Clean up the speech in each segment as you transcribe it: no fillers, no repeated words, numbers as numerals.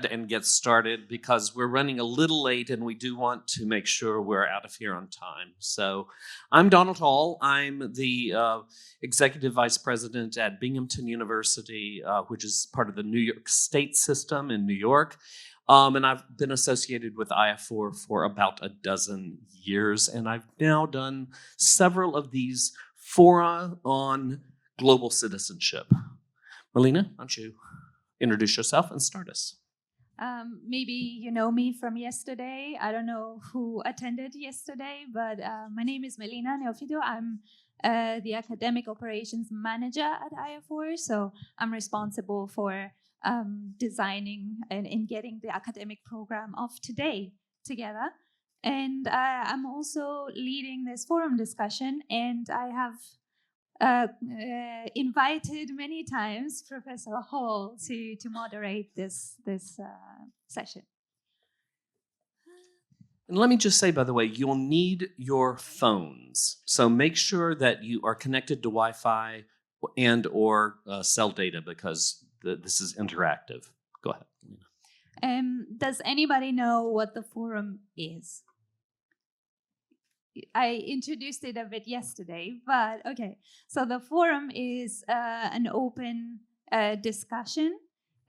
and get started because we're running a little late and we do want to make sure we're out of here on time. So I'm Donald Hall. I'm the Executive Vice President at Binghamton University, which is part of the New York State system in New York. And I've been associated with IAFOR for about a dozen years, and I've now done several of these fora on global citizenship. Melina, why don't you introduce yourself and start us? Maybe you know me from yesterday. I don't know who attended yesterday, but my name is Melina Neofito. I'm the Academic Operations Manager at IAFOR, so I'm responsible for designing and getting the academic program of today together. And I'm also leading this forum discussion, and I have invited many times Professor Hall to moderate this session. And let me just say, by the way, you'll need your phones. So make sure that you are connected to Wi-Fi and or cell data because this is interactive. Go ahead. Does anybody know what the forum is? I introduced it a bit yesterday, but okay. So the forum is an open discussion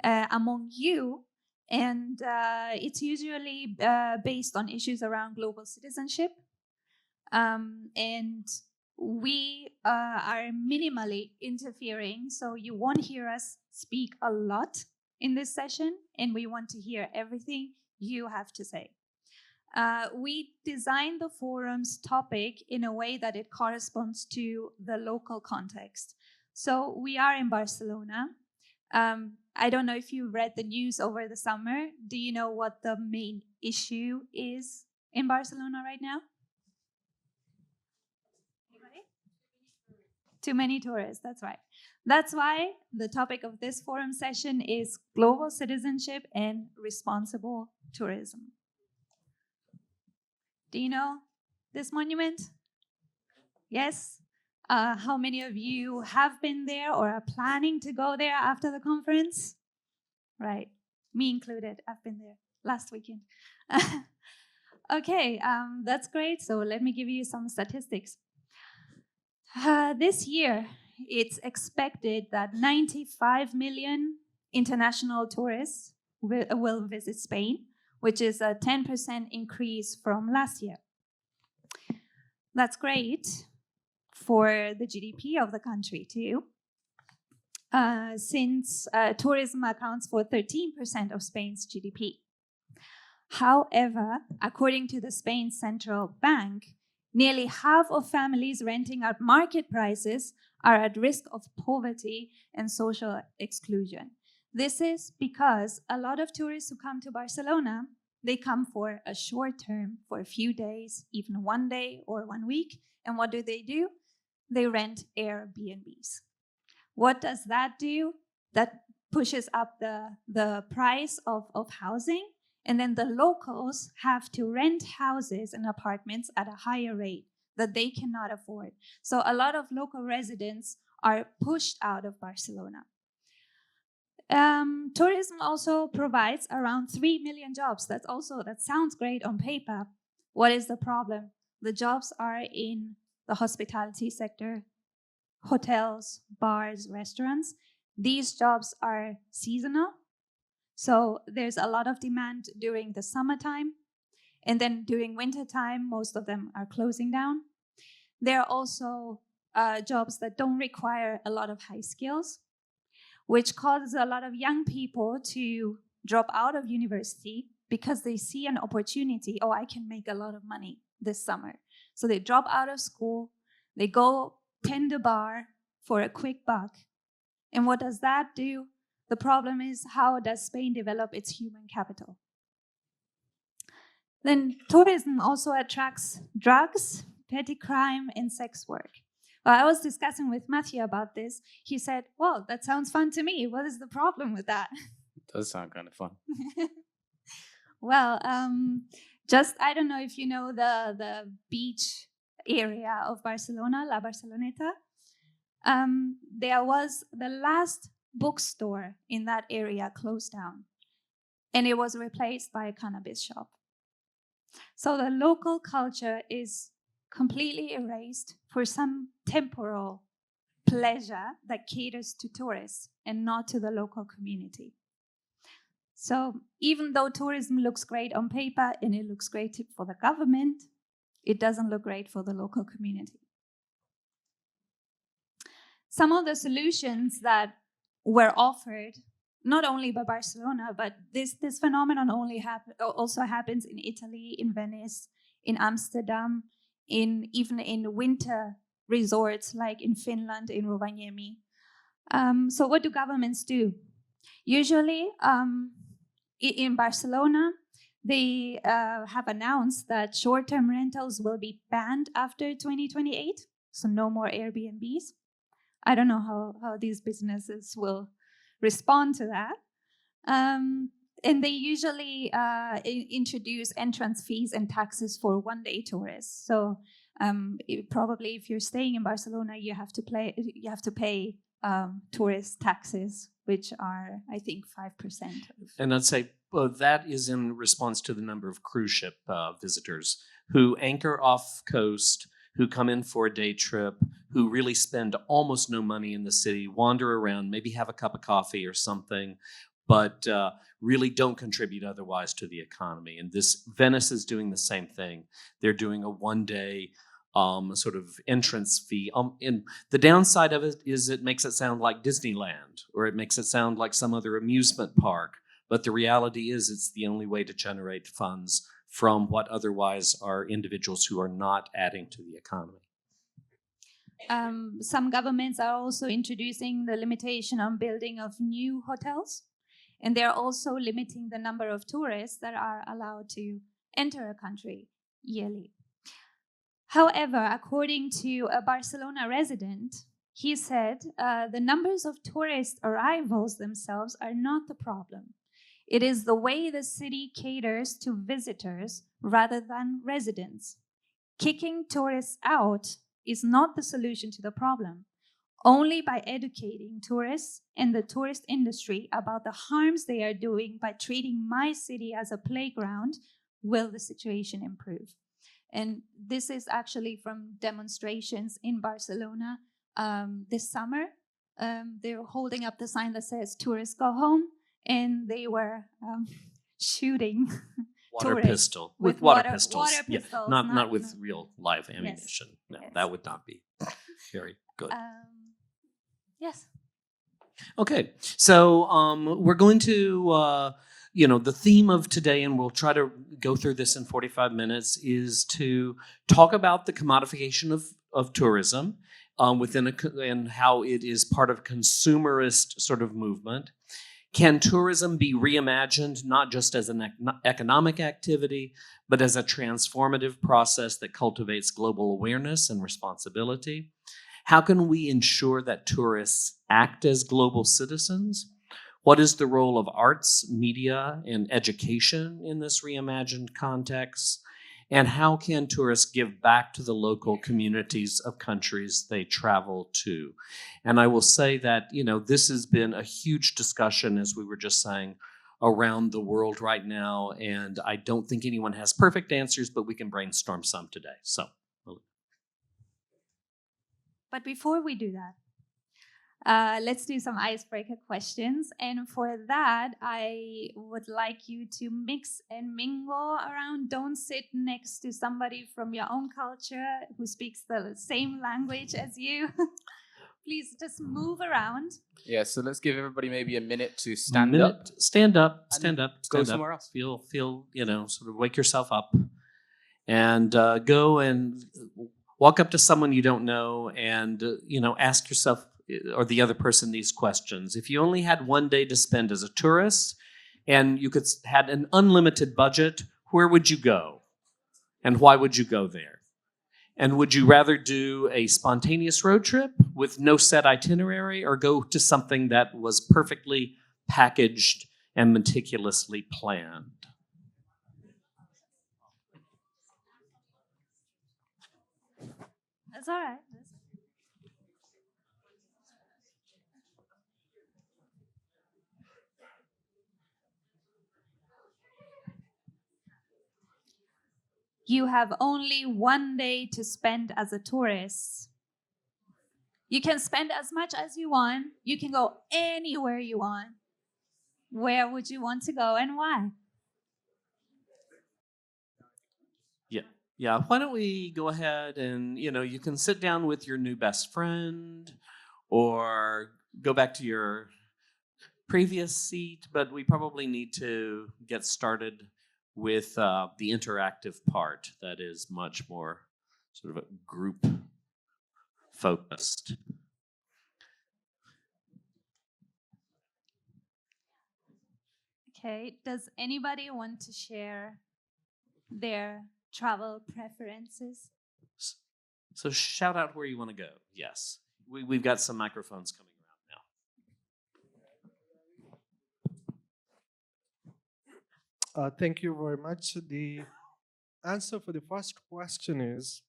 among you, and it's usually based on issues around global citizenship. And we are minimally interfering, so you won't hear us speak a lot in this session, and we want to hear everything you have to say. We designed the forum's topic in a way that it corresponds to the local context. So we are in Barcelona. I don't know if you read the news over the summer. Do you know what the main issue is in Barcelona right now? Anybody? Too many tourists, that's right. That's why the topic of this forum session is global citizenship and responsible tourism. Do you know this monument? Yes? How many of you have been there or are planning to go there after the conference? Right, me included. I've been there last weekend. Okay, that's great. So let me give you some statistics. This year, it's expected that 95 million international tourists will visit Spain, which is a 10% increase from last year. That's great for the GDP of the country too, since tourism accounts for 13% of Spain's GDP. However, according to the Spain Central Bank, nearly half of families renting at market prices are at risk of poverty and social exclusion. This is because a lot of tourists who come to Barcelona, they come for a short term, for a few days, even 1 day or 1 week. And what do? They rent Airbnbs. What does that do? That pushes up the price of housing. And then the locals have to rent houses and apartments at a higher rate that they cannot afford. So a lot of local residents are pushed out of Barcelona. Tourism also provides around 3 million jobs. That sounds great on paper. What is the problem? The jobs are in the hospitality sector, hotels, bars, restaurants. These jobs are seasonal. So there's a lot of demand during the summertime. And then during wintertime, most of them are closing down. There are also jobs that don't require a lot of high skills, which causes a lot of young people to drop out of university because they see an opportunity. Oh, I can make a lot of money this summer. So they drop out of school, they go tend a bar for a quick buck. And what does that do? The problem is, how does Spain develop its human capital? Then tourism also attracts drugs, petty crime, and sex work. Well, I was discussing with Matthew about this. He said, well, that sounds fun to me. What is the problem with that? It does sound kind of fun. Well, I don't know if you know the beach area of Barcelona, La Barceloneta. There was the last bookstore in that area closed down. and it was replaced by a cannabis shop. So the local culture is completely erased for some temporal pleasure that caters to tourists and not to the local community. So even though tourism looks great on paper and it looks great for the government, it doesn't look great for the local community. Some of the solutions that were offered, not only by Barcelona, but this phenomenon also happens in Italy, in Venice, in Amsterdam, even in winter resorts like in Finland, in Rovaniemi. So what do governments do? Usually, in Barcelona, they have announced that short-term rentals will be banned after 2028, so no more Airbnbs. I don't know how these businesses will respond to that. And they usually introduce entrance fees and taxes for one-day tourists. So probably if you're staying in Barcelona, you have to pay tourist taxes, which are, I think, 5%. And I'd say that is in response to the number of cruise ship visitors who anchor off coast, who come in for a day trip, who really spend almost no money in the city, wander around, maybe have a cup of coffee or something, but really don't contribute otherwise to the economy. And Venice is doing the same thing. They're doing a one-day sort of entrance fee. And the downside of it is it makes it sound like Disneyland, or it makes it sound like some other amusement park. But the reality is it's the only way to generate funds from what otherwise are individuals who are not adding to the economy. Some governments are also introducing the limitation on building of new hotels, and they're also limiting the number of tourists that are allowed to enter a country yearly. However, according to a Barcelona resident, he said the numbers of tourist arrivals themselves are not the problem. It is the way the city caters to visitors rather than residents. Kicking tourists out is not the solution to the problem. Only by educating tourists and the tourist industry about the harms they are doing by treating my city as a playground will the situation improve. And this is actually from demonstrations in Barcelona this summer. They're holding up the sign that says tourists go home, and they were shooting water pistol with water pistols. Water pistols, yeah, not with real live ammunition. Yes. No, yes. That would not be very good. Yes. Okay, so we're going to, the theme of today, and we'll try to go through this in 45 minutes, is to talk about the commodification of tourism and how it is part of a consumerist sort of movement. Can tourism be reimagined not just as an economic activity, but as a transformative process that cultivates global awareness and responsibility? How can we ensure that tourists act as global citizens? What is the role of arts, media, and education in this reimagined context? And how can tourists give back to the local communities of countries they travel to? And I will say that, this has been a huge discussion, as we were just saying, around the world right now. And I don't think anyone has perfect answers, but we can brainstorm some today. But before we do that, let's do some icebreaker questions. And for that, I would like you to mix and mingle around. Don't sit next to somebody from your own culture who speaks the same language as you. Please just move around. Yeah, so let's give everybody maybe a minute to stand up. Stand up. Go somewhere else. Feel, sort of wake yourself up. And go and walk up to someone you don't know and, ask yourself or the other person these questions. If you only had one day to spend as a tourist and you had an unlimited budget, where would you go? And why would you go there? And would you rather do a spontaneous road trip with no set itinerary, or go to something that was perfectly packaged and meticulously planned? That's all right. You have only 1 day to spend as a tourist. You can spend as much as you want. You can go anywhere you want. Where would you want to go and why? Yeah, why don't we go ahead and, you can sit down with your new best friend or go back to your previous seat, but we probably need to get started with the interactive part that is much more sort of a group focused. Okay, does anybody want to share their travel preferences? So shout out where you want to go. Yes, we've got some microphones coming around now. Thank you very much. The answer for the first question is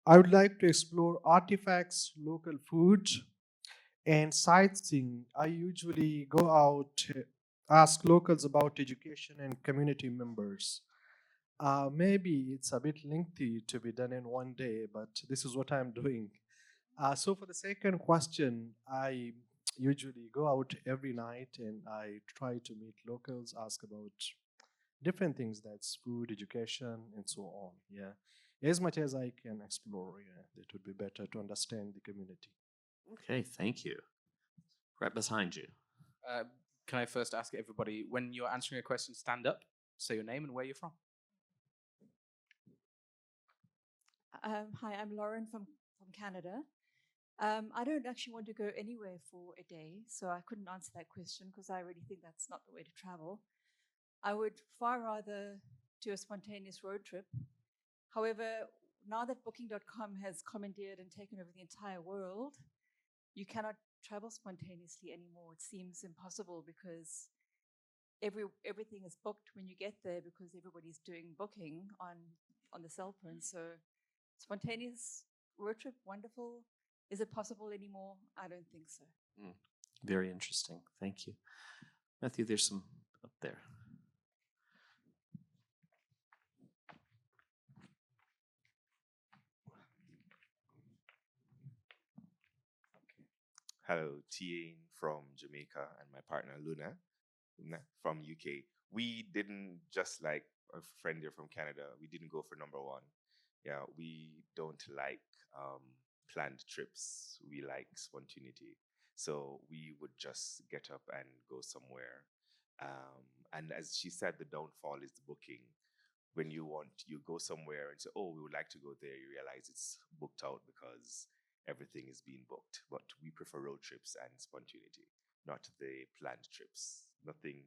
I would like to explore artifacts, local food, and sightseeing. I usually go out, ask locals about education and community members. Maybe it's a bit lengthy to be done in 1 day, but this is what I'm doing. So for the second question, I usually go out every night and I try to meet locals, ask about different things, that's food, education, and so on. Yeah, as much as I can explore. Yeah, it would be better to understand the community. Okay, thank you. Right behind you. Can I first ask everybody, when you're answering a question, stand up, say your name and where you're from? Hi, I'm Lauren from Canada. I don't actually want to go anywhere for a day, so I couldn't answer that question because I really think that's not the way to travel. I would far rather do a spontaneous road trip. However, now that Booking.com has commandeered and taken over the entire world, you cannot travel spontaneously anymore. It seems impossible because everything is booked when you get there because everybody's doing booking on the cell phone. So spontaneous road trip, wonderful. Is it possible anymore? I don't think so. Very interesting. Thank you. Matthew, there's some up there. Hello, Tian from Jamaica and my partner Luna from UK. We didn't, just like a friend here from Canada, we didn't go for number one. Yeah, we don't like planned trips. We like spontaneity. So we would just get up and go somewhere. And as she said, the downfall is the booking. When you go somewhere and say, oh, we would like to go there, you realize it's booked out because everything is being booked. But we prefer road trips and spontaneity, not the planned trips. Nothing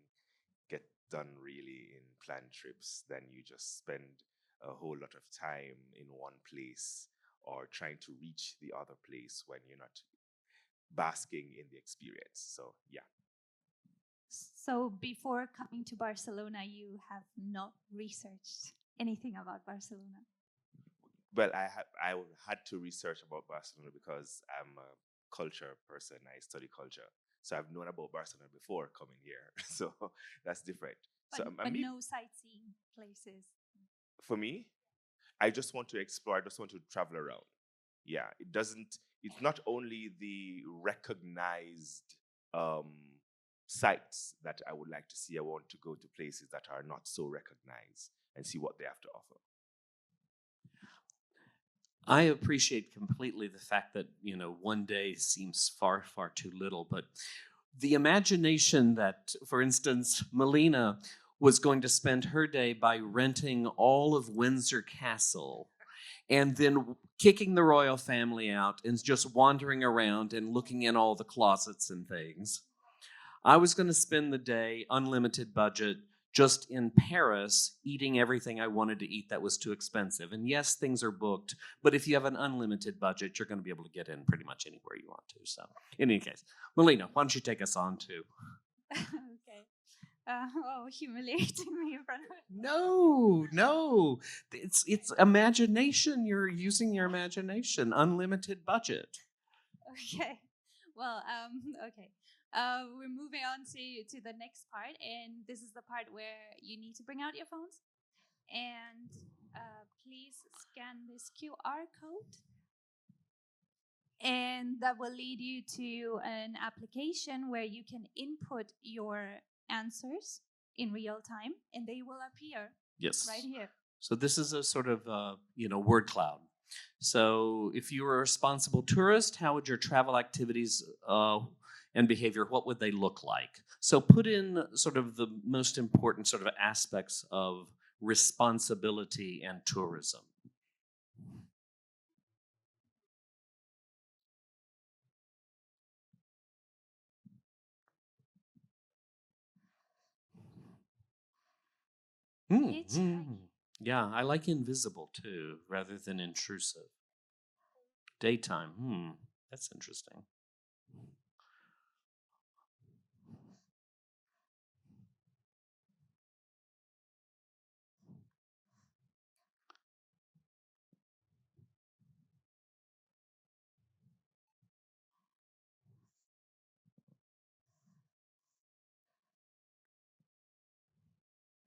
get done really in planned trips. Then you just spend a whole lot of time in one place or trying to reach the other place when you're not basking in the experience. So yeah. So before coming to Barcelona, you have not researched anything about Barcelona? Well, I had to research about Barcelona because I'm a culture person. I study culture, so I've known about Barcelona before coming here. So that's different. But no sightseeing places. For me, I just want to explore. I just want to travel around. Yeah, it's not only the recognized sites that I would like to see. I want to go to places that are not so recognized and see what they have to offer. I appreciate completely the fact that, 1 day seems far, far too little, but the imagination that, for instance, Melina was going to spend her day by renting all of Windsor Castle and then kicking the royal family out and just wandering around and looking in all the closets and things. I was going to spend the day, unlimited budget, just in Paris, eating everything I wanted to eat that was too expensive. And yes, things are booked, but if you have an unlimited budget, you're going to be able to get in pretty much anywhere you want to. So, in any case, Melina, why don't you take us on to? Okay. Humiliating me in front of it. No. It's imagination. You're using your imagination. Unlimited budget. Okay. Well, okay. We're moving on to the next part, and this is the part where you need to bring out your phones and please scan this QR code, and that will lead you to an application where you can input your answers in real time, and they will appear Yes. right here. So this is a sort of word cloud. So if you were a responsible tourist, how would your travel activities and behavior, what would they look like? So put in sort of the most important sort of aspects of responsibility and tourism. Hitchhiking. Yeah, I like invisible too, rather than intrusive. Daytime, that's interesting.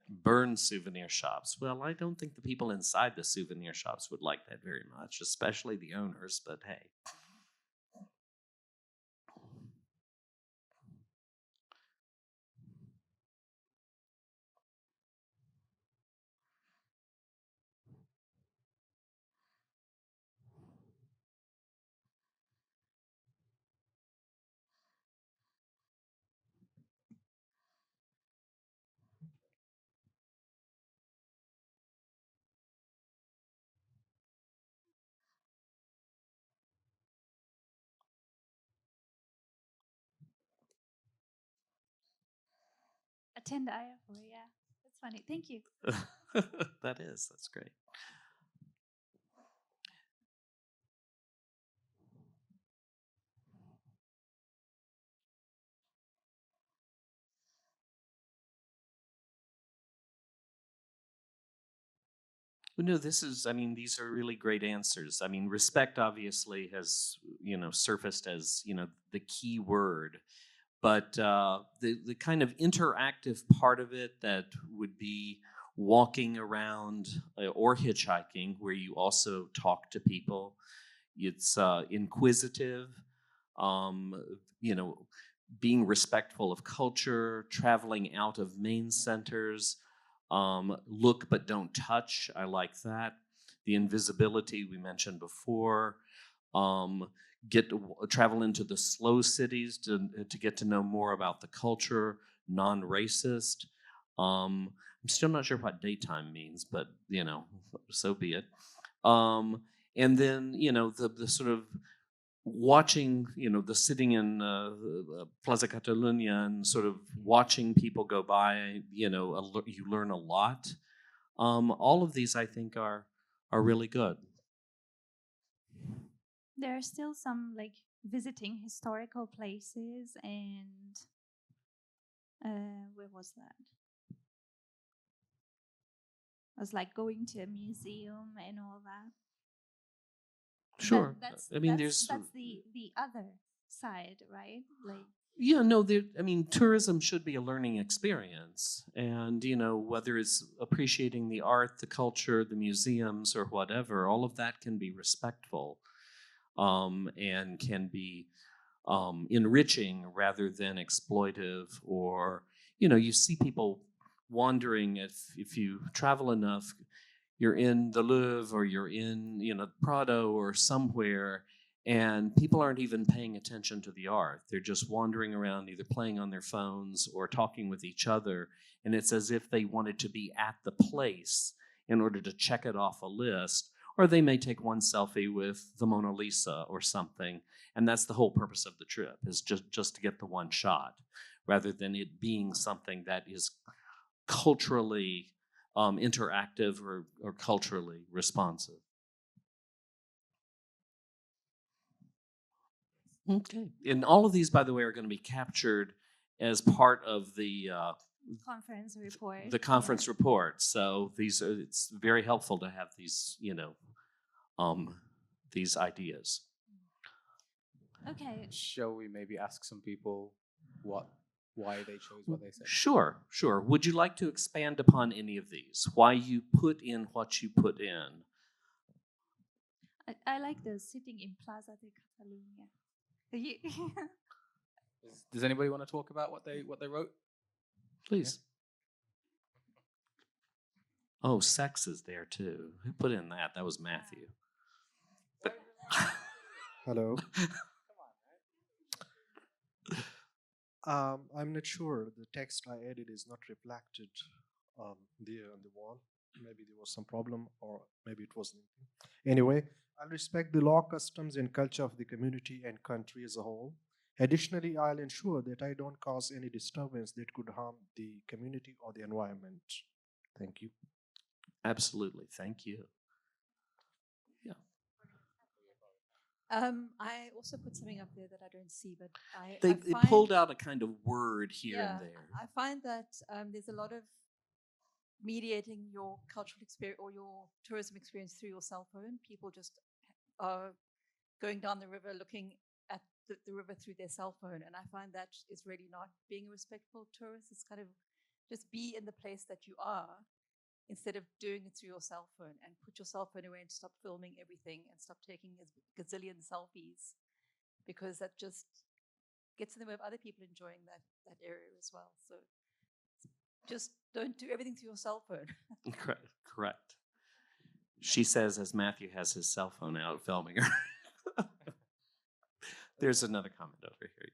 Burn souvenir shops. Well, I don't think the people inside the souvenir shops would like that very much, especially the owners, but hey. Attend IAFOR, yeah. That's funny. Thank you. That's great. Well, no, these are really great answers. I mean, respect obviously has, surfaced as, the key word. But the kind of interactive part of it that would be walking around or hitchhiking, where you also talk to people, it's inquisitive, um, you know, being respectful of culture, traveling out of main centers, look but don't touch. I like that. The invisibility we mentioned before. Um, travel into the slow cities to get to know more about the culture, non-racist. I'm still not sure what daytime means, but so be it. Um, and then the sort of watching, the sitting in Plaza Catalunya and sort of watching people go by, you learn a lot. All of these, I think, are really good. There are still some like visiting historical places, and where was that? I was like going to a museum and all that. Sure. That's there's the other side, right? Like yeah, no, tourism should be a learning experience. And, whether it's appreciating the art, the culture, the museums, or whatever, all of that can be respectful and can be enriching rather than exploitive. Or, you see people wandering. If you travel enough, you're in the Louvre or you're in, Prado or somewhere, and people aren't even paying attention to the art. They're just wandering around, either playing on their phones or talking with each other. And it's as if they wanted to be at the place in order to check it off a list. Or they may take one selfie with the Mona Lisa or something. And that's the whole purpose of the trip, is just to get the one shot, rather than it being something that is culturally interactive or culturally responsive. Okay. And all of these, by the way, are going to be captured as part of the conference report. report. So it's very helpful to have these, these ideas. Okay. Shall we maybe ask some people what why they chose what they said. Sure, sure. Would you like to expand upon any of these? Why you put in what you put in? I like the sitting in Plaza de Catalunya. Does anybody want to talk about what they wrote? Please. Oh, sex is there too. Who put in that? That was Matthew. But Hello. I'm not sure. The text I added is not reflected there on the wall. Maybe there was some problem, or maybe it wasn't. Anyway, I'll respect the law, customs, and culture of the community and country as a whole. Additionally, I'll ensure that I don't cause any disturbance that could harm the community or the environment. Thank you. absolutely, thank you. I also put something up there that I don't see, but They find, pulled out a kind of word here yeah, and there. I find that there's a lot of mediating your cultural experience or your tourism experience through your cell phone. People just are going down the river looking at the river through their cell phone. And I find that is really not being a respectful tourist. It's kind of just be in the place that you are instead of doing it through your cell phone, and put your cell phone away and stop filming everything and stop taking a gazillion selfies, because that just gets in the way of other people enjoying that area as well. So just don't do everything through your cell phone. Correct. She says as Matthew has his cell phone out filming her. There's another comment over here.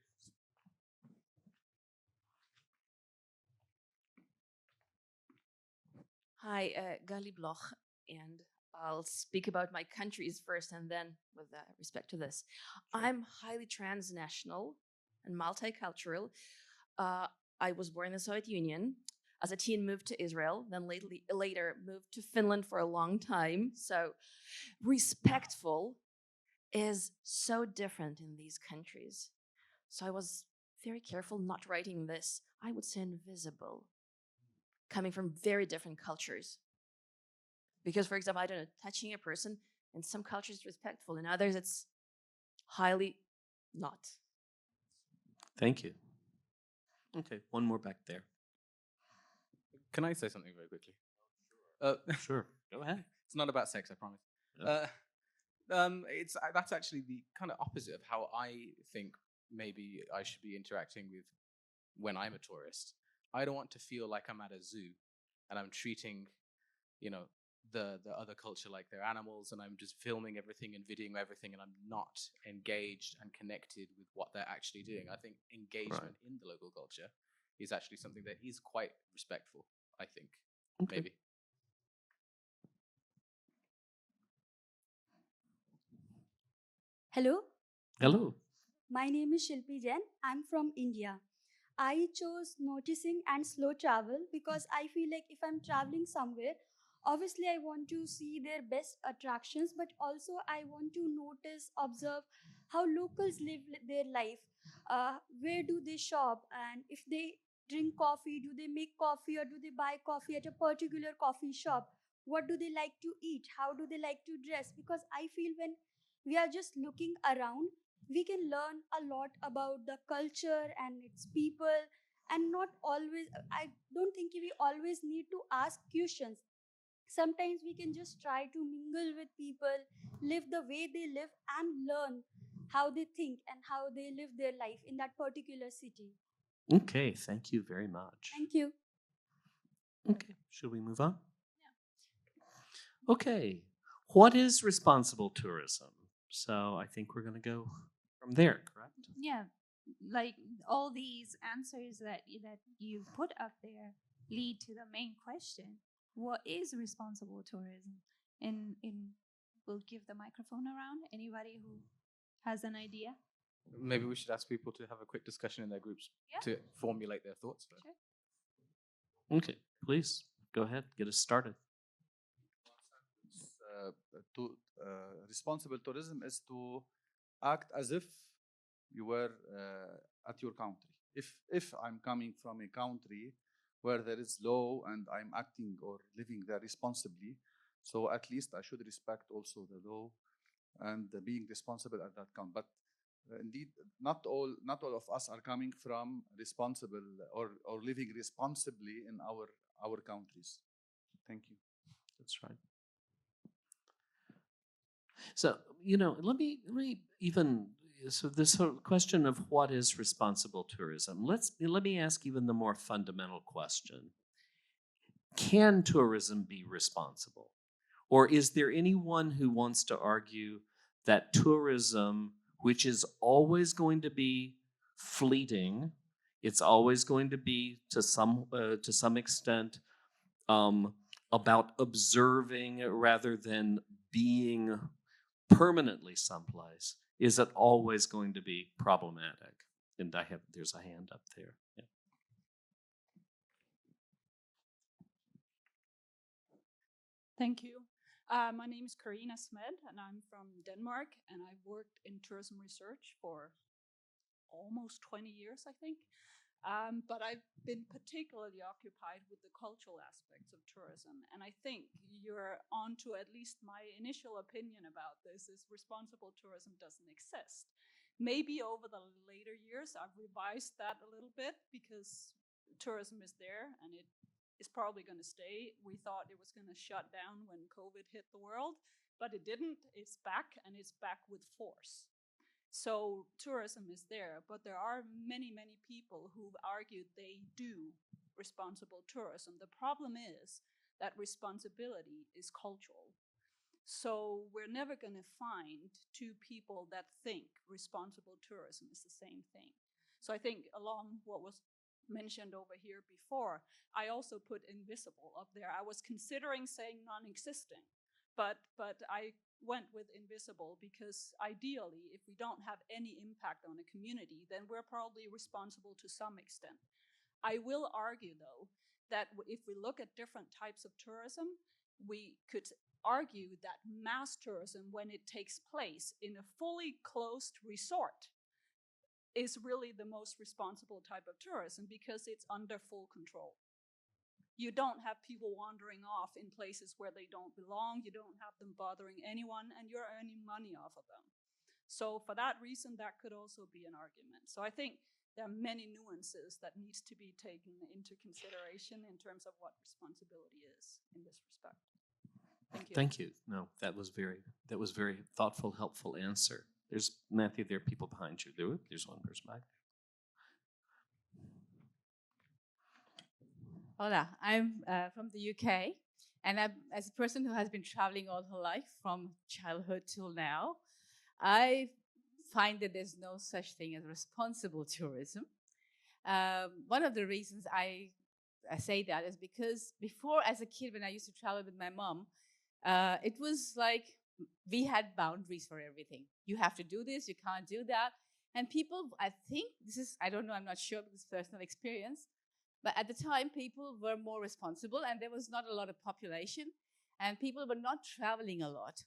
Hi, Gali Bloch, and I'll speak about my countries first and then with respect to this. I'm highly transnational and multicultural. I was born in the Soviet Union. As a teen, moved to Israel, then later moved to Finland for a long time. So respectful is so different in these countries. So I was very careful not writing this, I would say invisible, coming from very different cultures. Because, for example, I don't know, touching a person in some cultures is respectful, in others it's highly not. Thank you. Okay, one more back there. Can I say something very quickly? Sure, go ahead. It's not about sex, I promise. That's actually the kind of opposite of how I think maybe I should be interacting with when I'm a tourist. I don't want to feel like I'm at a zoo and I'm treating, the other culture like they're animals, and I'm just filming everything and videoing everything, and I'm not engaged and connected with what they're actually doing. I think engagement in the local culture is actually something that is quite respectful, I think. Okay. Maybe. Hello, Hello. my name is Shilpi Jain. I'm from India. I chose noticing and slow travel because I feel like if I'm traveling somewhere, obviously I want to see their best attractions, but also I want to notice, observe how locals live their life. Where do they shop? And if they drink coffee, do they make coffee or do they buy coffee at a particular coffee shop? What do they like to eat? How do they like to dress? Because I feel when we are just looking around, we can learn a lot about the culture and its people, and not always, I don't think we always need to ask questions. Sometimes we can just try to mingle with people, live the way they live, and learn how they think and how they live their life in that particular city. Okay, thank you very much. Thank you. Okay, should we move on? Yeah. Okay, what is responsible tourism? So I think we're going to go from there, correct? Yeah, like all these answers that you put up there lead to the main question: what is responsible tourism? And we'll give the microphone around. Anybody who has an idea? Maybe we should ask people to have a quick discussion in their groups to formulate their thoughts. Sure. Okay, please go ahead, get us started. Responsible tourism is to act as if you were at your country. If I'm coming from a country where there is law and I'm acting or living there responsibly, so at least I should respect also the law and being responsible at that country. But indeed, not all of us are coming from responsible or living responsibly in our countries. Thank you. That's right. So, you know, let me even, so this whole question of what is responsible tourism, let me ask even the more fundamental question. Can tourism be responsible? Or is there anyone who wants to argue that tourism, which is always going to be fleeting, it's always going to be to some extent about observing rather than being permanently someplace, is it always going to be problematic? And there's a hand up there. Yeah. Thank you. My name is Karina Smed, and I'm from Denmark, and I've worked in tourism research for almost 20 years, I think. But I've been particularly occupied with the cultural aspects of tourism. And I think you're on to at least my initial opinion about this is responsible tourism doesn't exist. Maybe over the later years, I've revised that a little bit because tourism is there and it is probably going to stay. We thought it was going to shut down when COVID hit the world, but it didn't. It's back, and it's back with force. So tourism is there, but there are many, many people who've argued they do responsible tourism. The problem is that responsibility is cultural. So we're never going to find two people that think responsible tourism is the same thing. So I think along what was mentioned over here before, I also put invisible up there. I was considering saying non-existent, but I went with invisible because ideally, if we don't have any impact on a community, then we're probably responsible to some extent. I will argue, though, that if we look at different types of tourism, we could argue that mass tourism, when it takes place in a fully closed resort, is really the most responsible type of tourism because it's under full control. You don't have people wandering off in places where they don't belong. You don't have them bothering anyone, and you're earning money off of them. So for that reason, that could also be an argument. So I think there are many nuances that needs to be taken into consideration in terms of what responsibility is in this respect. Thank you. Thank you. No, that was very thoughtful, helpful answer. There's Matthew. There are people behind you. There's one person back there. Hola, I'm from the UK, and as a person who has been traveling all her life from childhood till now, I find that there's no such thing as responsible tourism. One of the reasons I say that is because before, as a kid, when I used to travel with my mom, it was like we had boundaries for everything. You have to do this, you can't do that. And people, I think this is, I don't know, I'm not sure because personal experience, but at the time, people were more responsible and there was not a lot of population and people were not traveling a lot.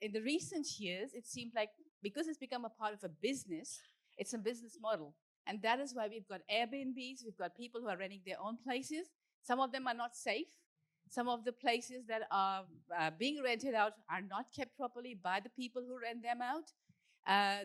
In the recent years, it seemed like because it's become a part of a business, it's a business model. And that is why we've got Airbnbs, we've got people who are renting their own places. Some of them are not safe. Some of the places that are being rented out are not kept properly by the people who rent them out.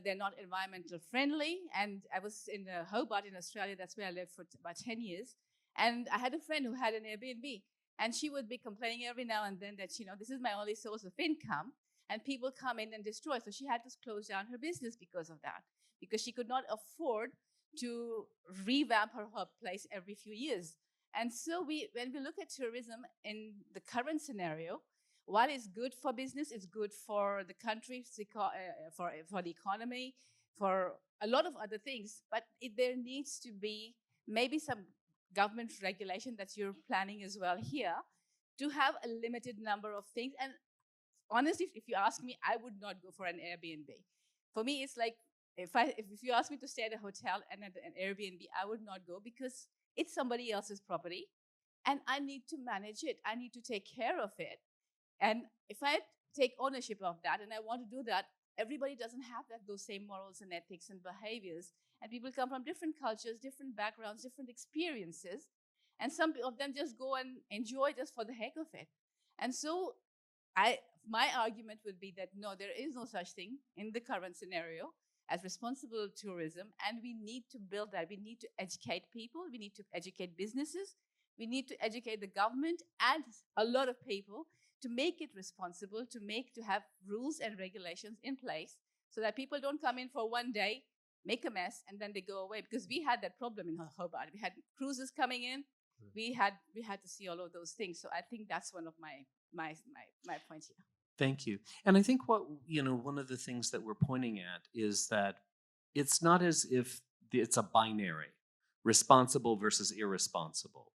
They're not environmental friendly. And I was in Hobart in Australia. That's where I lived for about 10 years. And I had a friend who had an Airbnb. And she would be complaining every now and then that, this is my only source of income. And people come in and destroy. So she had to close down her business because of that. Because she could not afford to revamp her place every few years. And so when we look at tourism in the current scenario, while it's good for business, it's good for the country, for the economy, for a lot of other things. But there needs to be maybe some government regulation that you're planning as well here to have a limited number of things. And honestly, if you ask me, I would not go for an Airbnb. For me, it's like if you ask me to stay at a hotel and at an Airbnb, I would not go because it's somebody else's property and I need to manage it. I need to take care of it. And if I take ownership of that and I want to do that, everybody doesn't have those same morals and ethics and behaviors. And people come from different cultures, different backgrounds, different experiences. And some of them just go and enjoy just for the heck of it. And so my argument would be that no, there is no such thing in the current scenario as responsible tourism, and we need to build that. We need to educate people, we need to educate businesses, we need to educate the government and a lot of people to make it responsible, to have rules and regulations in place so that people don't come in for one day, make a mess, and then they go away. Because we had that problem in Hobart. We had cruises coming in. We had to see all of those things. So I think that's one of my points here. Thank you. And I think one of the things that we're pointing at is that it's not as if it's a binary, responsible versus irresponsible.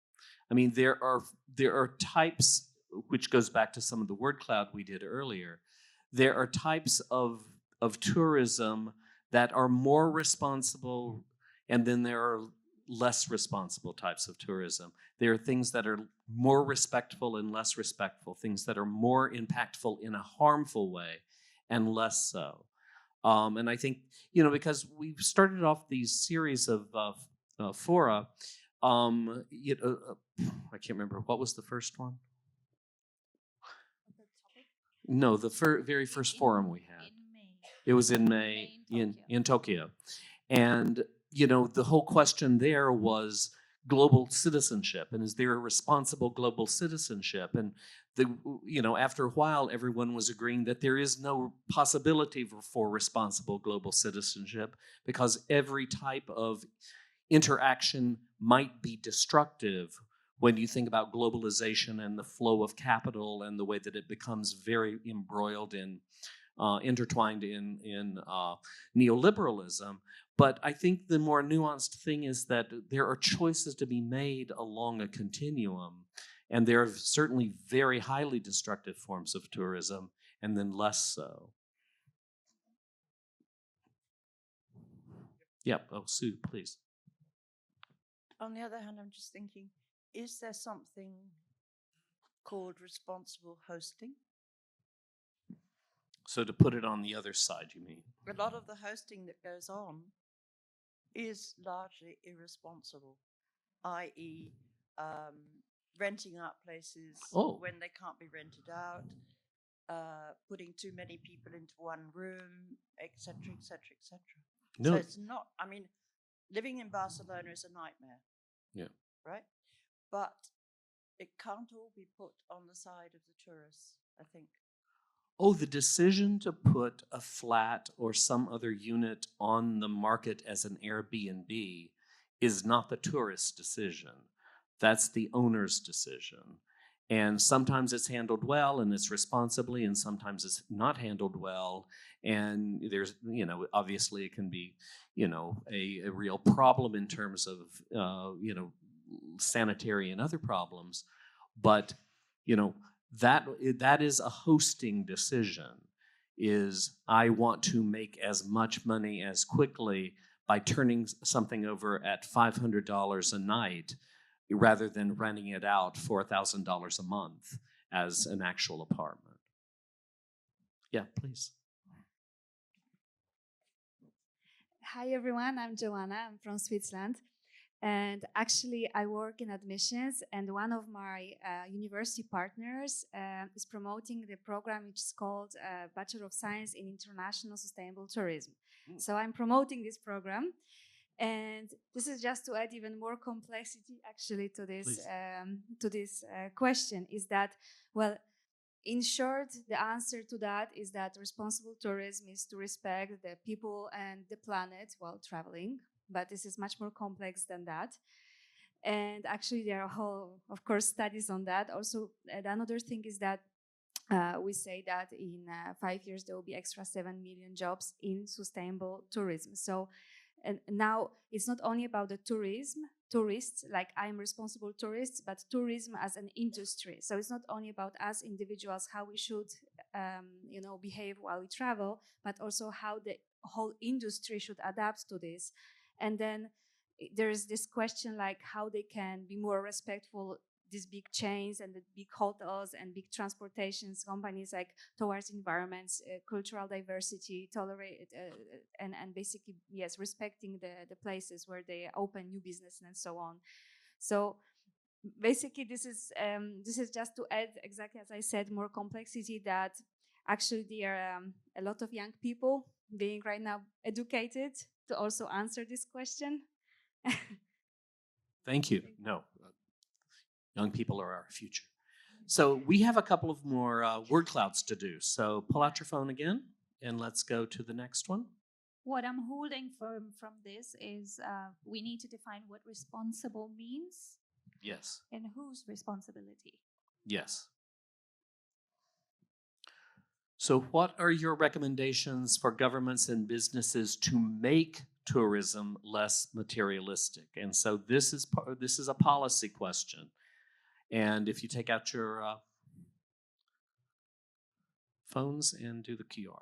I mean, there are types, which goes back to some of the word cloud we did earlier. There are types of tourism that are more responsible, and then there are less responsible types of tourism. There are things that are more respectful and less respectful, things that are more impactful in a harmful way and less so. And I think, because we've started off these series of fora, I can't remember, what was the first one? No, the very first forum we had. It was in May in Tokyo. And, the whole question there was global citizenship. And is there a responsible global citizenship? And, after a while, everyone was agreeing that there is no possibility for responsible global citizenship because every type of interaction might be destructive when you think about globalization and the flow of capital and the way that it becomes very embroiled in, intertwined in neoliberalism. But I think the more nuanced thing is that there are choices to be made along a continuum. And there are certainly very highly destructive forms of tourism, and then less so. Yep. Oh, Sue, please. On the other hand, I'm just thinking, is there something called responsible hosting? So to put it on the other side, you mean? A lot of the hosting that goes on is largely irresponsible, i.e., renting out places when they can't be rented out, putting too many people into one room, etc., etc., etc. No. So it's not, living in Barcelona is a nightmare. Yeah. Right? But it can't all be put on the side of the tourists, I think. Oh, the decision to put a flat or some other unit on the market as an Airbnb is not the tourist's decision. That's the owner's decision. And sometimes it's handled well and it's responsibly, and sometimes it's not handled well. And there's, obviously it can be, a real problem in terms of, sanitary and other problems. But, that is a hosting decision. Is I want to make as much money as quickly by turning something over at $500 a night rather than renting it out for $1,000 a month as an actual apartment. Yeah, please. Hi everyone, I'm Joanna, I'm from Switzerland. And actually I work in admissions, and one of my university partners is promoting the program which is called Bachelor of Science in International Sustainable Tourism. So I'm promoting this program. And this is just to add even more complexity actually to this question, is that, well, in short, the answer to that is that responsible tourism is to respect the people and the planet while traveling. But this is much more complex than that. And actually there are whole, of course, studies on that. Also, another thing is that we say that in 5 years there will be extra 7 million jobs in sustainable tourism. So and now it's not only about the tourists, like I'm responsible tourists, but tourism as an industry. So it's not only about us individuals, how we should, behave while we travel, but also how the whole industry should adapt to this. And then there's this question like how they can be more respectful, these big chains and the big hotels and big transportations companies, like towards environments, cultural diversity, tolerate and basically, yes, respecting the places where they open new business and so on. So basically this is just to add, exactly as I said, more complexity, that Actually, there are a lot of young people being right now educated to also answer this question. Thank you. No, young people are our future. So we have a couple of more word clouds to do. So pull out your phone again and let's go to the next one. What I'm holding from this is we need to define what responsible means. Yes. And whose responsibility. Yes. So what are your recommendations for governments and businesses to make tourism less materialistic? And so this is a policy question. And if you take out your phones and do the QR.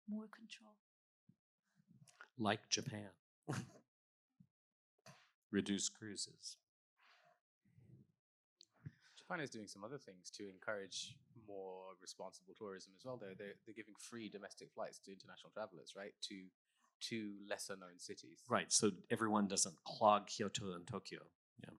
More control. Like Japan. Reduce cruises. Japan is doing some other things to encourage more responsible tourism as well. They're giving free domestic flights to international travelers, right? To lesser known cities. Right, so everyone doesn't clog Kyoto and Tokyo. Yeah.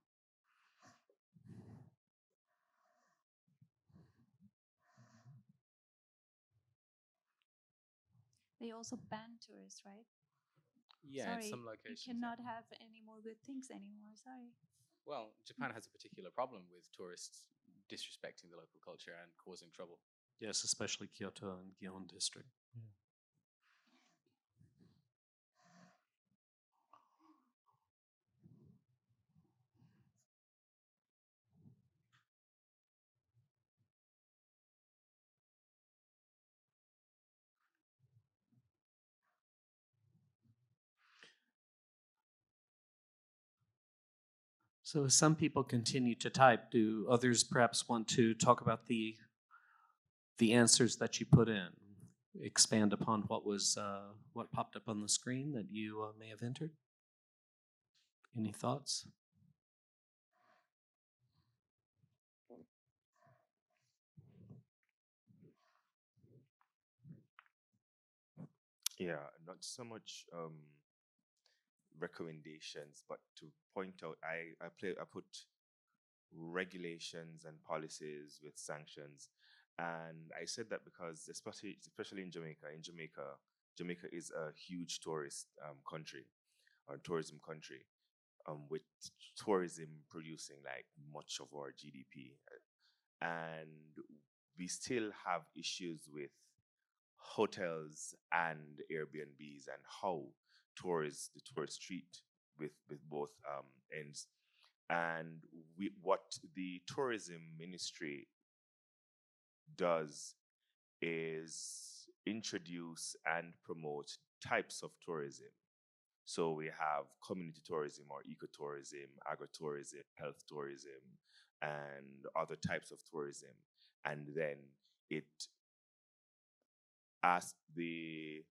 They also ban tourists, right? Yeah, Sorry, in some locations. You cannot have any more good things anymore. Sorry. Well, Japan has a particular problem with tourists disrespecting the local culture and causing trouble. Yes, especially Kyoto and Gion district. Yeah. So as some people continue to type, do others perhaps want to talk about the answers that you put in? Expand upon what popped up on the screen that you may have entered? Any thoughts? Yeah, not so much recommendations, but to point out, I put regulations and policies with sanctions, and I said that because especially in Jamaica, Jamaica is a huge tourist country or tourism country, with tourism producing like much of our GDP, and we still have issues with hotels and Airbnbs and how the tourists treat with both ends. And what the tourism ministry does is introduce and promote types of tourism. So we have community tourism or ecotourism, agritourism, health tourism, and other types of tourism. And then it asks the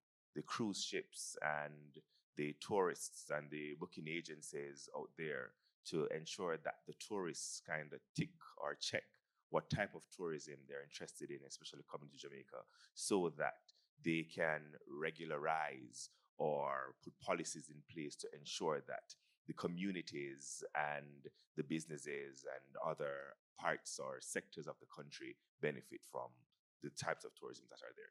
cruise ships and the tourists and the booking agencies out there to ensure that the tourists kind of tick or check what type of tourism they're interested in, especially coming to Jamaica, so that they can regularize or put policies in place to ensure that the communities and the businesses and other parts or sectors of the country benefit from the types of tourism that are there.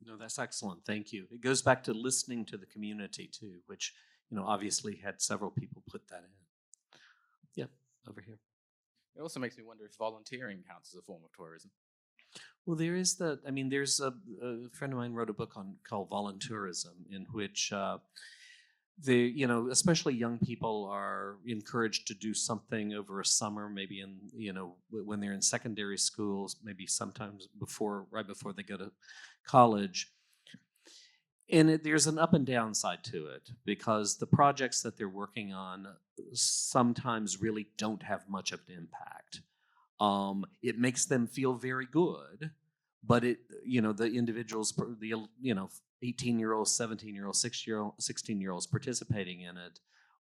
No, that's excellent. Thank you. It goes back to listening to the community too, which, obviously had several people put that in. Yeah, over here. It also makes me wonder if volunteering counts as a form of tourism. Well, there's a friend of mine wrote a book called Voluntourism, in which especially young people are encouraged to do something over a summer, maybe when they're in secondary schools, maybe sometimes right before they go to college. And there's an up and down side to it, because the projects that they're working on sometimes really don't have much of an impact. It makes them feel very good, but the individuals, 18-year-olds, 17-year-olds, 16-year-olds participating in it,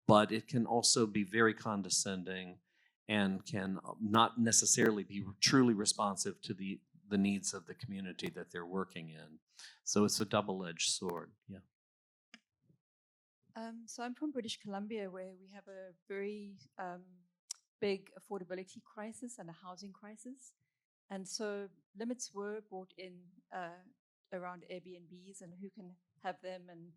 but it can also be very condescending and can not necessarily be truly responsive to the needs of the community that they're working in. So it's a double-edged sword. Yeah. So I'm from British Columbia, where we have a very big affordability crisis and a housing crisis. And so limits were brought in around Airbnbs and who can have them. And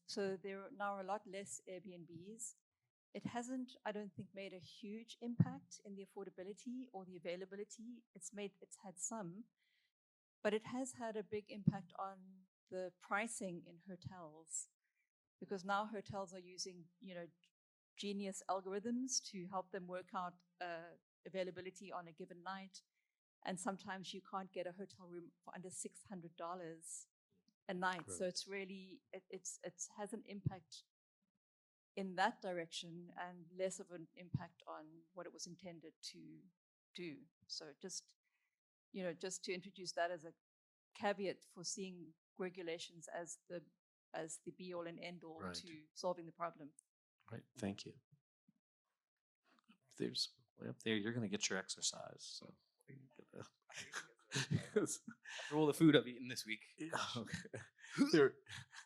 so there are now a lot less Airbnbs. It hasn't, I don't think, made a huge impact in the affordability or the availability. It's had some, but it has had a big impact on the pricing in hotels, because now hotels are using, genius algorithms to help them work out availability on a given night. And sometimes you can't get a hotel room for under $600 a night. Right. So it's really, it has an impact in that direction and less of an impact on what it was intended to do. So just to introduce that as a caveat for seeing regulations as the be all and end all right. to solving the problem. Right. Thank you. There's way up there. You're going to get your exercise. So after all the food I've eaten this week. Yeah, okay.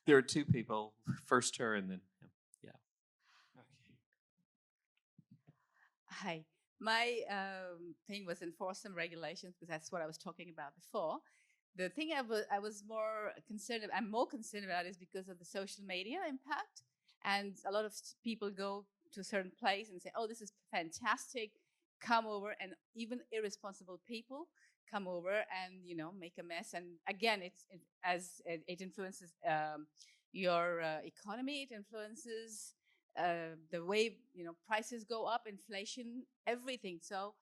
There are two people. First her, and then him. Yeah. Okay. Hi. My thing was enforce some regulations, because that's what I was talking about before. The thing I was more concerned about, I'm more concerned about, is because of the social media impact. And a lot of people go to a certain place and say, oh, this is fantastic, come over, and even irresponsible people come over and, make a mess. And again, it influences your economy, it influences the way, prices go up, inflation, everything. So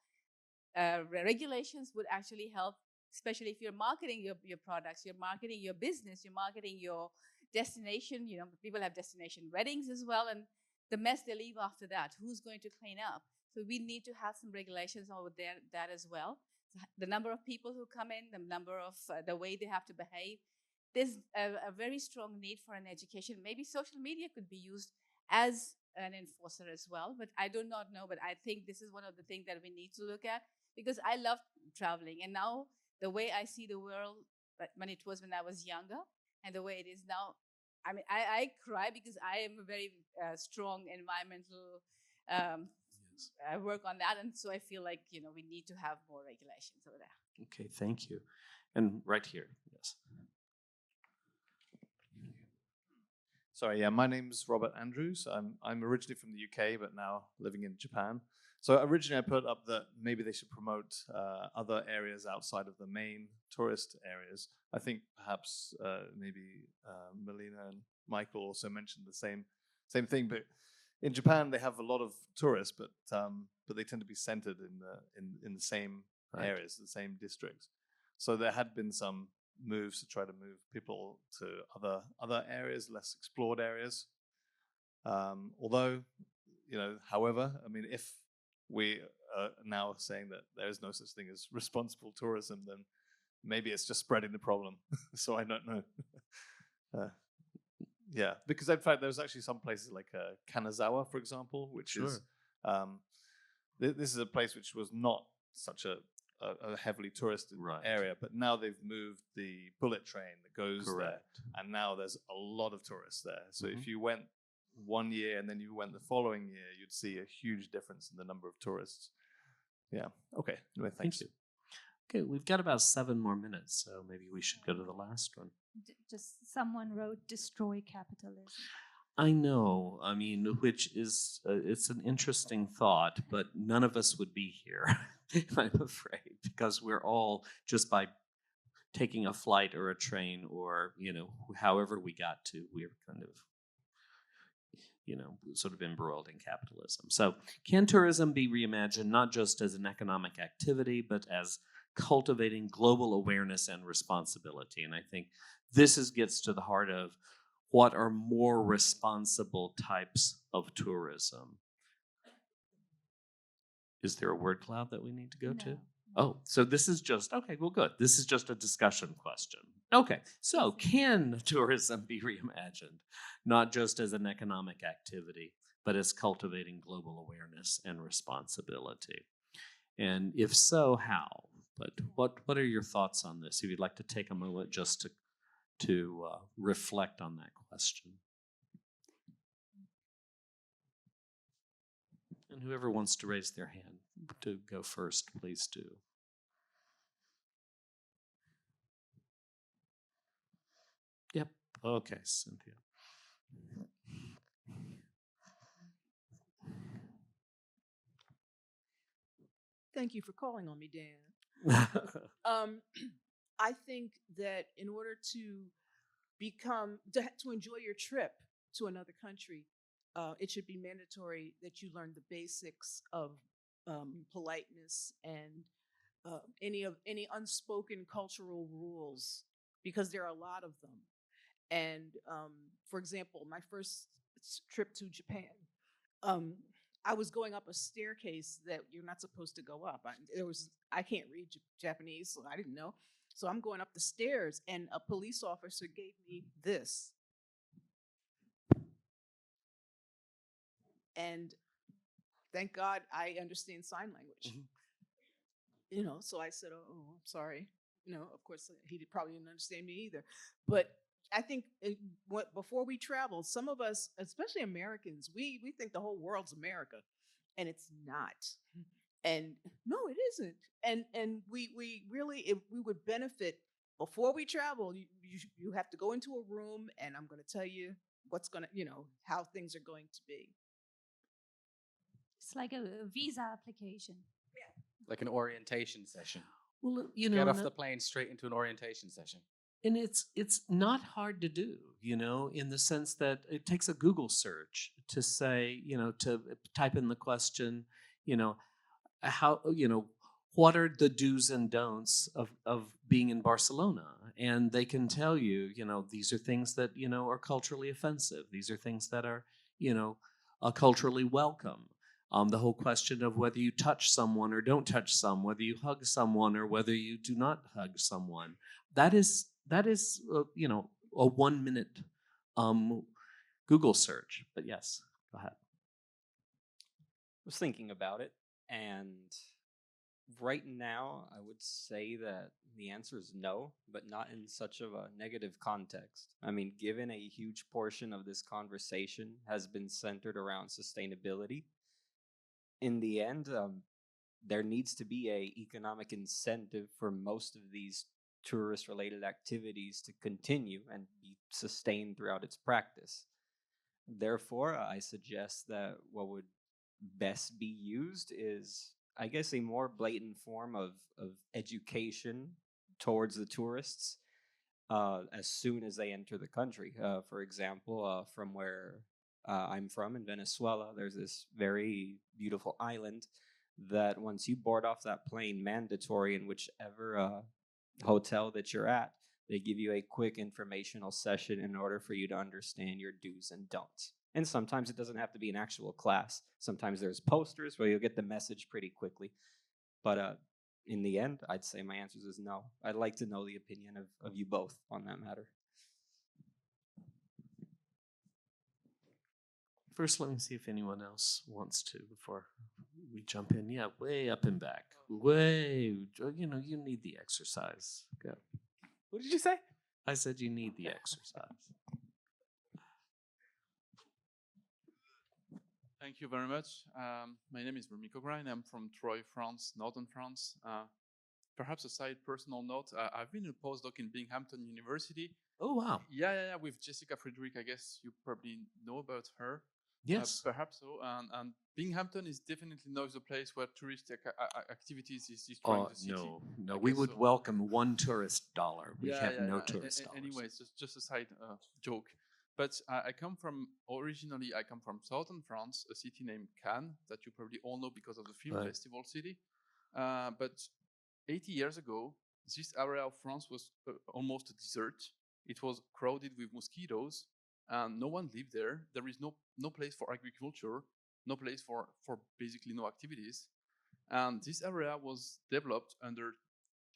regulations would actually help, especially if you're marketing your products, you're marketing your business, you're marketing your destination. People have destination weddings as well, and the mess they leave after that, who's going to clean up? So we need to have some regulations over there, that as well. So the number of people who come in, the number of the way they have to behave. There's a very strong need for an education. Maybe social media could be used as an enforcer as well, but I do not know. But I think this is one of the things that we need to look at, because I love traveling, and now the way I see the world, when it was when I was younger, and the way it is now, I mean, I cry because I am a very strong environmental. I work on that, and so I feel like we need to have more regulations over there. Okay, thank you. And right here, yes. Sorry, yeah, my name's Robert Andrews. I'm originally from the UK, but now living in Japan. So originally I put up that maybe they should promote other areas outside of the main tourist areas. I think perhaps maybe Melina and Michael also mentioned the same thing. But in Japan they have a lot of tourists, but they tend to be centered in the same right. areas, the same districts. So there had been some moves to try to move people to other areas, less explored areas. Although, however, I mean, if we are now saying that there is no such thing as responsible tourism, then maybe it's just spreading the problem. So I don't know. Yeah, because in fact, there's actually some places like Kanazawa, for example, which sure. is this is a place which was not such a heavily touristed right. area, but now they've moved the bullet train that goes Correct. There, and now there's a lot of tourists there. So if you went one year and then you went the following year, you'd see a huge difference in the number of tourists. Yeah. Okay. Anyway, thanks. Thank you. Okay, we've got about 7 more minutes, so maybe we should go to the last one. Just someone wrote "destroy capitalism." I know. I mean, which is it's an interesting thought, but none of us would be here, I'm afraid, because we're all just by taking a flight or a train or however we got to, we're kind of sort of embroiled in capitalism. So can tourism be reimagined not just as an economic activity, but as cultivating global awareness and responsibility? And I think this gets to the heart of what are more responsible types of tourism. Is there a word cloud that we need to go to? Oh, so this is just, okay, well, good. This is just a discussion question. Okay, so can tourism be reimagined, not just as an economic activity, but as cultivating global awareness and responsibility? And if so, how? But what are your thoughts on this? If you'd like to take a moment just to reflect on that question. And whoever wants to raise their hand to go first, please do. Yep. Okay, Cynthia. Thank you for calling on me, Dan. I think that in order to enjoy your trip to another country, it should be mandatory that you learn the basics of politeness and any unspoken cultural rules, because there are a lot of them. And for example, my first trip to Japan, I was going up a staircase that you're not supposed to go up. I can't read Japanese, so I didn't know. So I'm going up the stairs, and a police officer gave me this. And thank God I understand sign language. So I said, oh, I'm sorry. Of course, he probably didn't understand me either. But I think before we travel, some of us, especially Americans, we think the whole world's America, and it's not. And no, it isn't. And we really, if we would benefit before we travel, you have to go into a room, and I'm going to tell you what's going to, how things are going to be. It's like a visa application. Yeah. Like an orientation session. Well, get off the plane straight into an orientation session. And it's not hard to do, in the sense that it takes a Google search to say, to type in the question, how, what are the do's and don'ts of being in Barcelona? And they can tell you, these are things that, are culturally offensive. These are things that are, culturally welcome. The whole question of whether you touch someone or don't touch someone, whether you hug someone or whether you do not hug someone. That is a 1 minute Google search. But yes, go ahead. I was thinking about it, and right now I would say that the answer is no, but not in such of a negative context. I mean, given a huge portion of this conversation has been centered around sustainability, in the end, there needs to be an economic incentive for most of these tourist-related activities to continue and be sustained throughout its practice. Therefore, I suggest that what would best be used is, I guess, a more blatant form of education towards the tourists as soon as they enter the country. For example, from where I'm from in Venezuela, there's this very beautiful island that once you board off that plane, mandatory in whichever hotel that you're at, they give you a quick informational session in order for you to understand your do's and don'ts. And sometimes it doesn't have to be an actual class. Sometimes there's posters where you'll get the message pretty quickly. But in the end, I'd say my answer is no. I'd like to know the opinion of you both on that matter. First, let me see if anyone else wants to before we jump in. Yeah, way up and back. Way, you need the exercise. Go. What did you say? I said you need the exercise. Thank you very much. My name is Remy Cograin. I'm from Troyes, France, northern France. Perhaps a side personal note, I've been a postdoc in Binghamton University. Oh, wow. Yeah, with Jessica Friedrich. I guess you probably know about her. Yes. Perhaps so. And Binghamton is definitely not the place where tourist activities is destroying the city. No, we would welcome $1 tourist dollar. We have no tourist dollars. Anyways, just a side joke. But originally I come from southern France, a city named Cannes, that you probably all know because of the film Right. festival city. But 80 years ago, this area of France was almost a desert. It was crowded with mosquitoes, and no one lived there. There is no place for agriculture, no place for basically no activities. And this area was developed under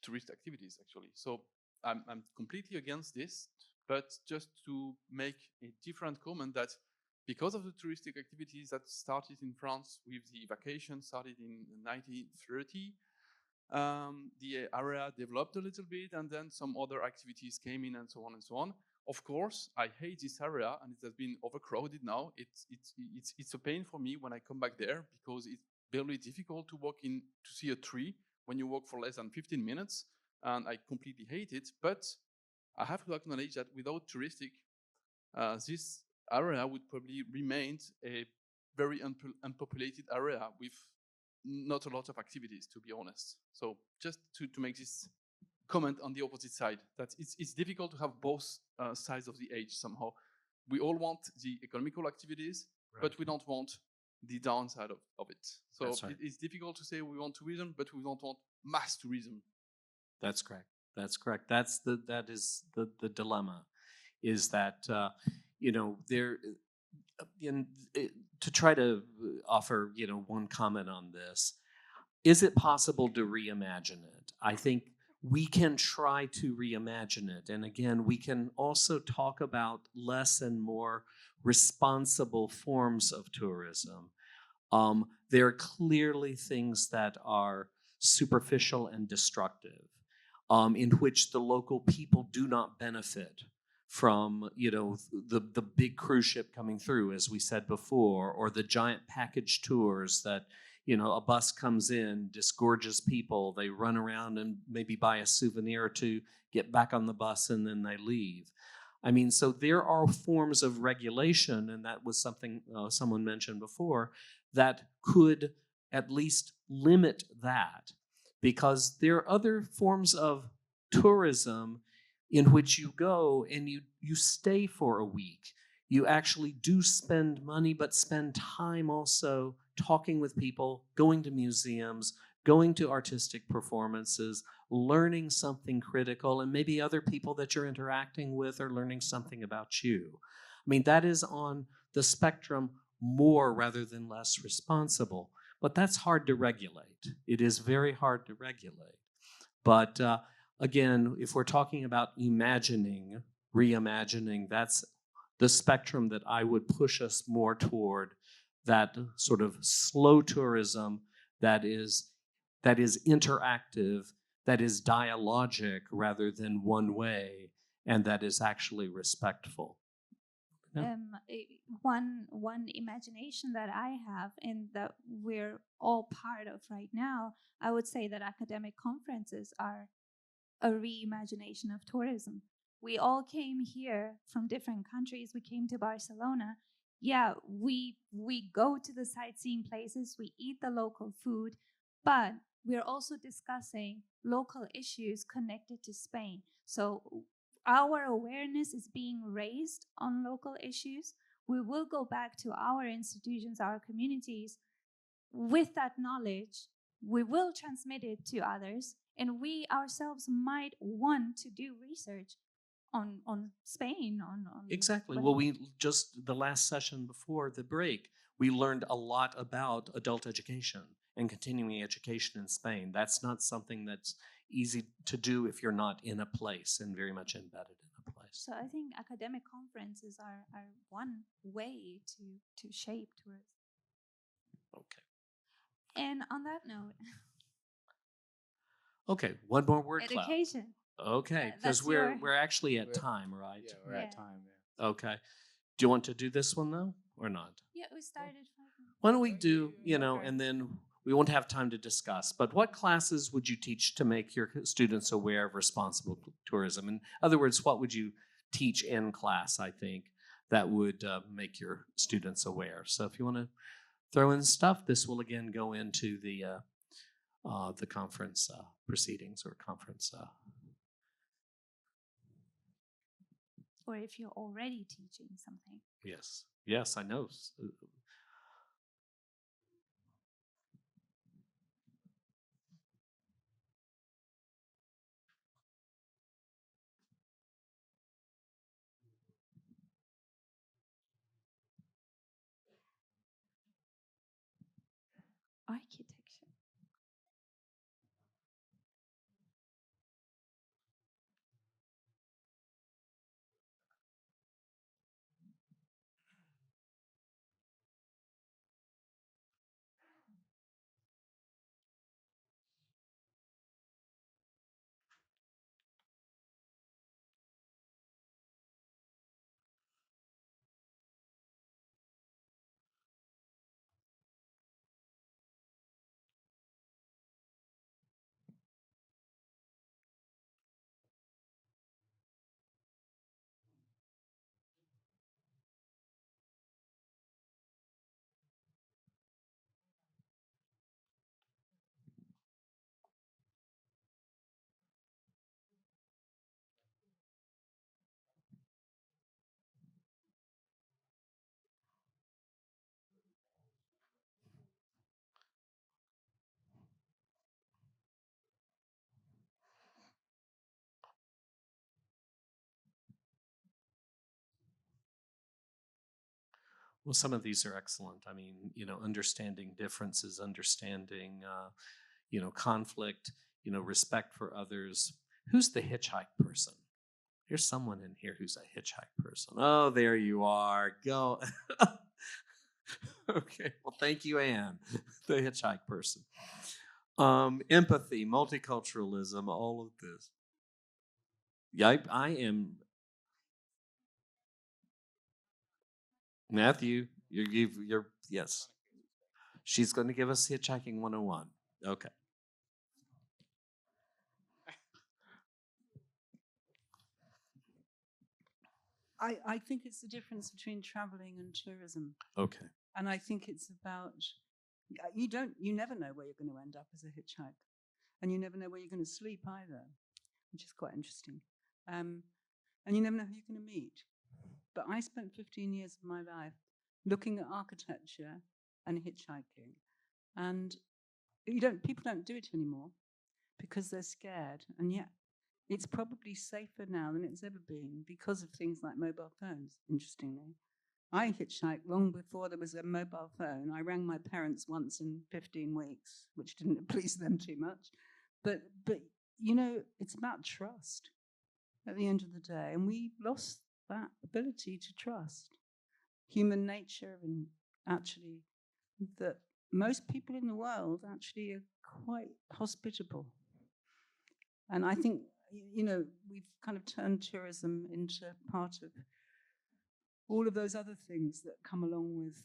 tourist activities, actually. So I'm completely against this, but just to make a different comment that because of the touristic activities that started in France with the vacation started in 1930, the area developed a little bit, and then some other activities came in, and so on and so on. Of course, I hate this area, and it has been overcrowded now. It's a pain for me when I come back there, because it's very difficult to walk in to see a tree when you walk for less than 15 minutes, and I completely hate it. But I have to acknowledge that without touristic, this area would probably remain a very unpopulated area with not a lot of activities, to be honest. So just to make this comment on the opposite side, that it's difficult to have both sides of the edge somehow. We all want the economical activities, Right. but we don't want the downside of it. So That's right. it's difficult to say we want tourism, but we don't want mass tourism. That's correct. That's correct. That is the dilemma, is that there to try to offer one comment on this. Is it possible to reimagine it? I think we can try to reimagine it, and again, we can also talk about less and more responsible forms of tourism. There are clearly things that are superficial and destructive, in which the local people do not benefit from the big cruise ship coming through, as we said before, or the giant package tours that a bus comes in, disgorges people, they run around and maybe buy a souvenir or two, get back on the bus, and then they leave. I mean, so there are forms of regulation, and that was something someone mentioned before, that could at least limit that, because there are other forms of tourism in which you go and you stay for a week. You actually do spend money, but spend time also talking with people, going to museums, going to artistic performances, learning something critical, and maybe other people that you're interacting with are learning something about you. I mean, that is on the spectrum more rather than less responsible, but that's hard to regulate. It is very hard to regulate. But again, if we're talking about reimagining, that's the spectrum that I would push us more toward, that sort of slow tourism that is interactive, that is dialogic rather than one way, and that is actually respectful. No? One imagination that I have, and that we're all part of right now, I would say that academic conferences are a reimagination of tourism. We all came here from different countries. We came to Barcelona. Yeah, we go to the sightseeing places, we eat the local food, but we're also discussing local issues connected to Spain. So our awareness is being raised on local issues. We will go back to our institutions, our communities, with that knowledge. We will transmit it to others, and we ourselves might want to do research on Spain, on Exactly. Well, we just, the last session before the break, we learned a lot about adult education and continuing education in Spain. That's not something that's easy to do if you're not in a place and very much embedded in a place. So I think academic conferences are one way to shape tourism. Okay. And on that note, okay, one more word cloud. Education. Okay, because we're actually at time, right? Yeah, we're at time. Yeah. Okay. Do you want to do this one though, or not? Yeah, we started 5 minutes. Why don't we do, and then we won't have time to discuss, but what classes would you teach to make your students aware of responsible tourism? In other words, what would you teach in class, I think, that would make your students aware? So if you want to throw in stuff, this will again go into the conference proceedings or conference. or if you're already teaching something. Yes. Yes, I know. Architecture. Well, some of these are excellent. I mean, understanding differences, understanding, conflict, respect for others. Who's the hitchhike person? There's someone in here who's a hitchhike person. Oh, there you are. Go. Okay. Well, thank you, Anne, the hitchhike person. Empathy, multiculturalism, all of this. Yeah, I am. Matthew, you're yes. She's going to give us Hitchhiking 101. Okay. I think it's the difference between traveling and tourism. Okay. And I think it's about you never know where you're going to end up as a hitchhiker. And you never know where you're going to sleep either, which is quite interesting. And you never know who you're going to meet. But I spent 15 years of my life looking at architecture and hitchhiking. And people don't do it anymore because they're scared. And yet it's probably safer now than it's ever been because of things like mobile phones, interestingly. I hitchhiked long before there was a mobile phone. I rang my parents once in 15 weeks, which didn't please them too much. But it's about trust at the end of the day. And we lost that ability to trust human nature, and actually that most people in the world actually are quite hospitable. And I think, we've kind of turned tourism into part of all of those other things that come along with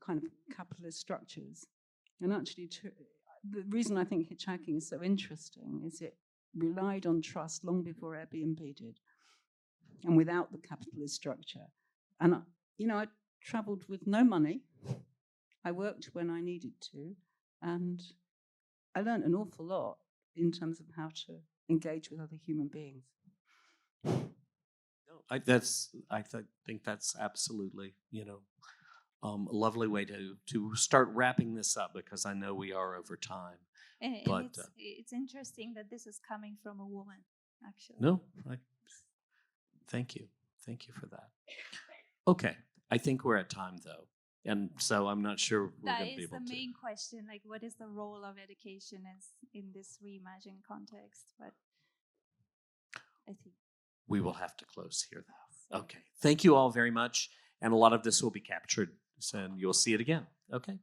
kind of capitalist structures. And actually, the reason I think hitchhiking is so interesting is it relied on trust long before Airbnb did, and without the capitalist structure. And, I traveled with no money. I worked when I needed to, and I learned an awful lot in terms of how to engage with other human beings. I think that's absolutely, a lovely way to start wrapping this up, because I know we are over time. And it's interesting that this is coming from a woman, actually. No, thank you for that. Okay, I think we're at time though, and so I'm not sure we're going to be able to. That is the main question. Like, what is the role of education in this reimagined context? But I think we will have to close here though. Okay, thank you all very much, and a lot of this will be captured, and you'll see it again. Okay.